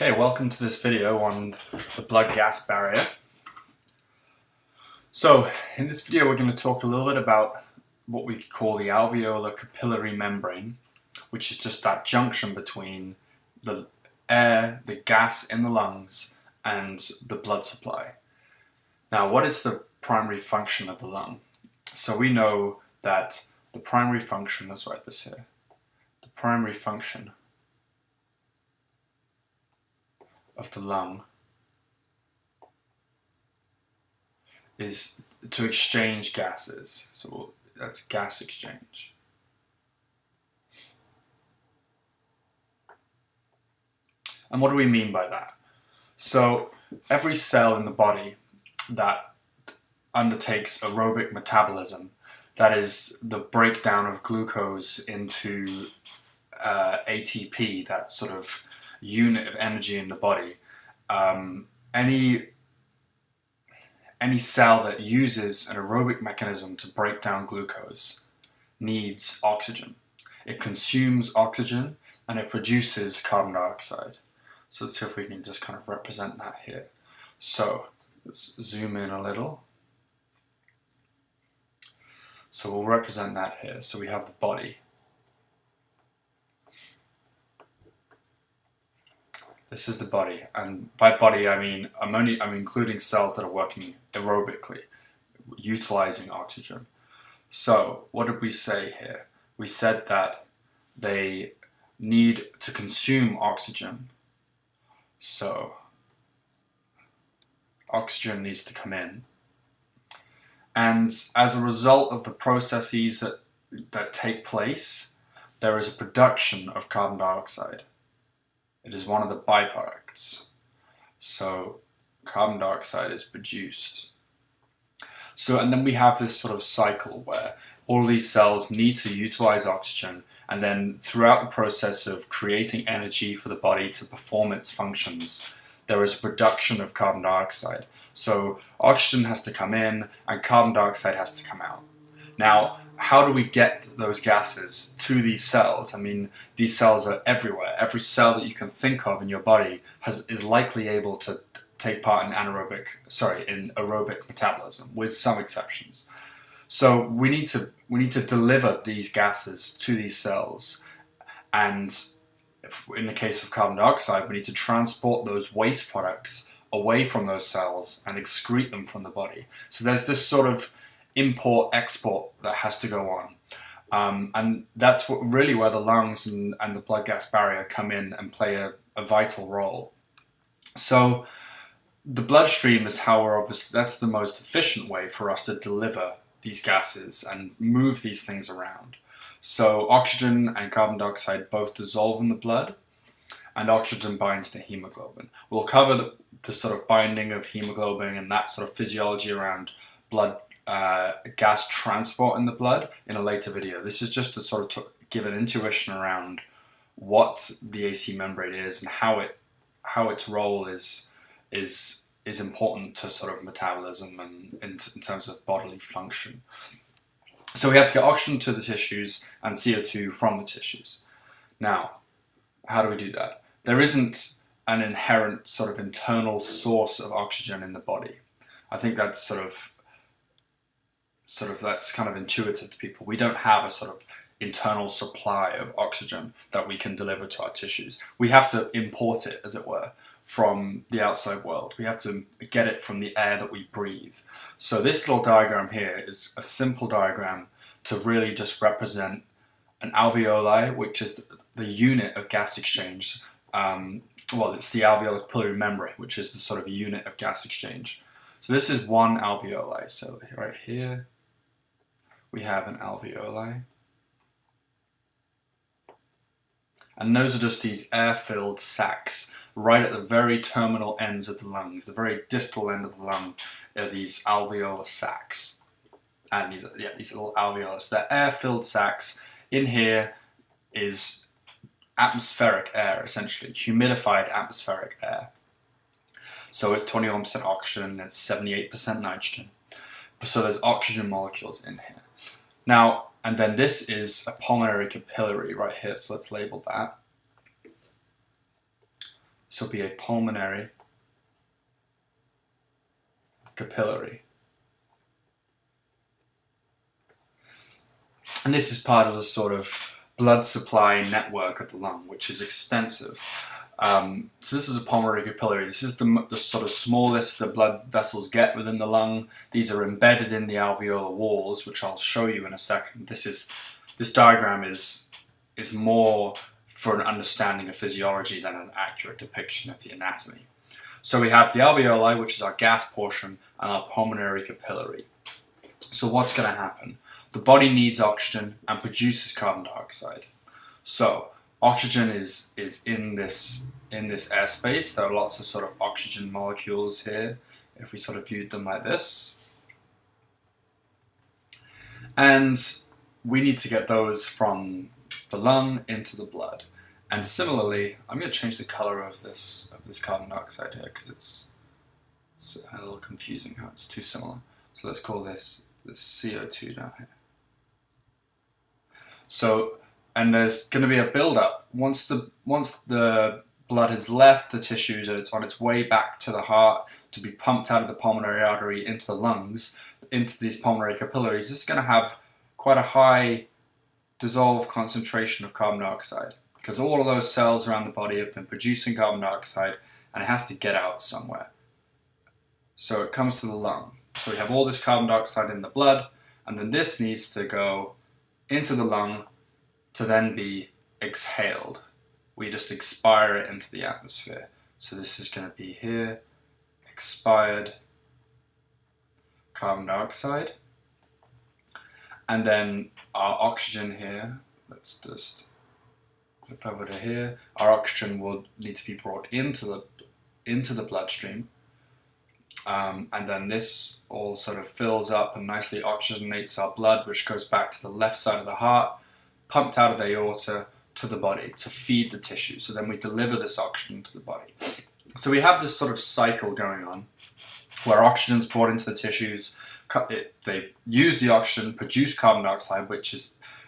Okay, welcome to this video on the blood-gas barrier. So, in this video we're going to talk a little bit about what we call the alveolar capillary membrane, which is just that junction between the air, the gas in the lungs, and the blood supply. Now, what is the primary function of the lung? So we know that the primary function, let's write this here, the primary function of the lung is to exchange gases. So that's gas exchange. And what do we mean by that? So every cell in the body that undertakes aerobic metabolism, that is the breakdown of glucose into ATP, that sort of unit of energy in the body. Any cell that uses an aerobic mechanism to break down glucose needs oxygen. It consumes oxygen and it produces carbon dioxide. So let's see if we can just kind of represent that here. So let's zoom in a little. So we'll represent that here. So we have the body. This is the body, and by body I mean I'm including cells that are working aerobically, utilizing oxygen. So what did we say here? We said that they need to consume oxygen. So oxygen needs to come in, and as a result of the processes that take place, there is a production of carbon dioxide. It is one of the byproducts. So carbon dioxide is produced. So, and then we have this sort of cycle where all these cells need to utilize oxygen, and then throughout the process of creating energy for the body to perform its functions, there is production of carbon dioxide. So oxygen has to come in and carbon dioxide has to come out. Now, how do we get those gases to these cells? I mean, these cells are everywhere. Every cell that you can think of in your body is likely able to take part in aerobic metabolism, with some exceptions. So we need to deliver these gases to these cells, and in the case of carbon dioxide, we need to transport those waste products away from those cells and excrete them from the body. So there's this sort of import-export that has to go on. And that's really where the lungs and the blood-gas barrier come in and play a vital role. So the bloodstream is that's the most efficient way for us to deliver these gases and move these things around. So oxygen and carbon dioxide both dissolve in the blood, and oxygen binds to hemoglobin. We'll cover the sort of binding of hemoglobin and that sort of physiology around blood gas transport in the blood in a later video. This is just to sort of give an intuition around what the AC membrane is and how its role is important to sort of metabolism and in terms of bodily function. So we have to get oxygen to the tissues and CO2 from the tissues. Now, how do we do that? There isn't an inherent sort of internal source of oxygen in the body. I think that's that's kind of intuitive to people. We don't have a sort of internal supply of oxygen that we can deliver to our tissues. We have to import it, as it were, from the outside world. We have to get it from the air that we breathe. So this little diagram here is a simple diagram to really just represent an alveoli, which is the unit of gas exchange. Well, it's the alveolar capillary membrane, which is the sort of unit of gas exchange. So this is one alveoli. So right here, we have an alveoli. And those are just these air-filled sacs right at the very terminal ends of the lungs. The very distal end of the lung are these alveolar sacs. And these little alveolus. They're air-filled sacs. In here is atmospheric air, essentially, humidified atmospheric air. So it's 21% oxygen, it's 78% nitrogen. So there's oxygen molecules in here. Now, and then this is a pulmonary capillary right here, so let's label that. This will be a pulmonary capillary. And this is part of the sort of blood supply network of the lung, which is extensive. So this is a pulmonary capillary. This is the sort of smallest the blood vessels get within the lung. These are embedded in the alveolar walls, which I'll show you in a second. This diagram is more for an understanding of physiology than an accurate depiction of the anatomy. So we have the alveoli, which is our gas portion, and our pulmonary capillary. So what's going to happen? The body needs oxygen and produces carbon dioxide. So oxygen is in this airspace. There are lots of sort of oxygen molecules here, if we sort of viewed them like this. And we need to get those from the lung into the blood. And similarly, I'm going to change the color of this carbon dioxide here because it's a little confusing how it's too similar. So let's call this CO2 down here. So, and there's going to be a build-up once the blood has left the tissues and it's on its way back to the heart to be pumped out of the pulmonary artery into the lungs, into these pulmonary capillaries. This is going to have quite a high dissolved concentration of carbon dioxide because all of those cells around the body have been producing carbon dioxide and it has to get out somewhere. So it comes to the lung. So we have all this carbon dioxide in the blood, and then this needs to go into the lung to then be exhaled. We just expire it into the atmosphere. So this is going to be here, expired carbon dioxide. And then our oxygen here, let's just flip over to here. Our oxygen will need to be brought into the bloodstream. And then this all sort of fills up and nicely oxygenates our blood, which goes back to the left side of the heart, pumped out of the aorta to the body to feed the tissue. So then we deliver this oxygen to the body. So we have this sort of cycle going on where oxygen is poured into the tissues, they use the oxygen, produce carbon dioxide, which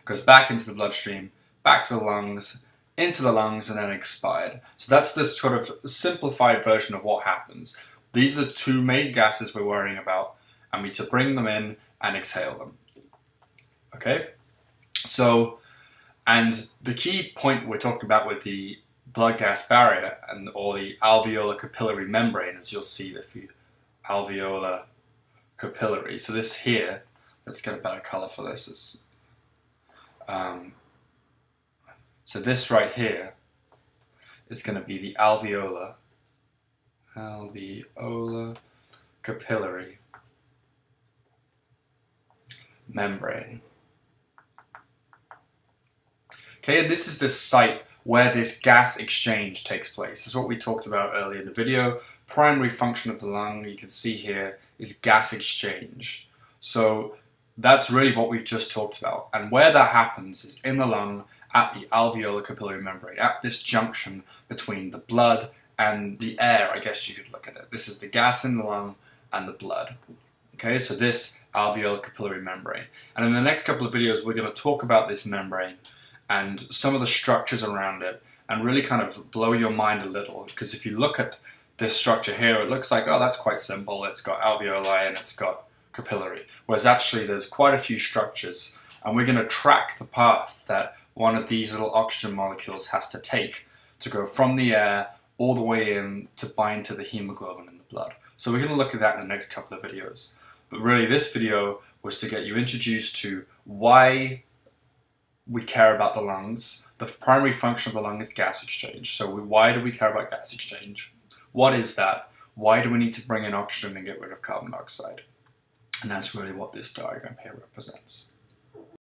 goes back into the bloodstream, back to the lungs, into the lungs, and then expired. So that's this sort of simplified version of what happens. These are the two main gases we're worrying about, and we need to bring them in and exhale them. Okay? So, and the key point we're talking about with the blood-gas barrier or the alveolar capillary membrane, as you'll see if you alveolar capillary. So this here, let's get a better color for this. So this right here is going to be the alveolar capillary membrane. Okay, and this is the site where this gas exchange takes place. This is what we talked about earlier in the video. Primary function of the lung, you can see here, is gas exchange. So that's really what we've just talked about. And where that happens is in the lung at the alveolar capillary membrane, at this junction between the blood and the air, I guess you could look at it. This is the gas in the lung and the blood. Okay, so this alveolar capillary membrane. And in the next couple of videos, we're going to talk about this membrane and some of the structures around it and really kind of blow your mind a little. Because if you look at this structure here, it looks like, oh, that's quite simple. It's got alveoli and it's got capillary. Whereas actually there's quite a few structures, and we're going to track the path that one of these little oxygen molecules has to take to go from the air all the way in to bind to the hemoglobin in the blood. So we're going to look at that in the next couple of videos. But really this video was to get you introduced to why we care about the lungs. The primary function of the lung is gas exchange. So why do we care about gas exchange? What is that? Why do we need to bring in oxygen and get rid of carbon dioxide? And that's really what this diagram here represents.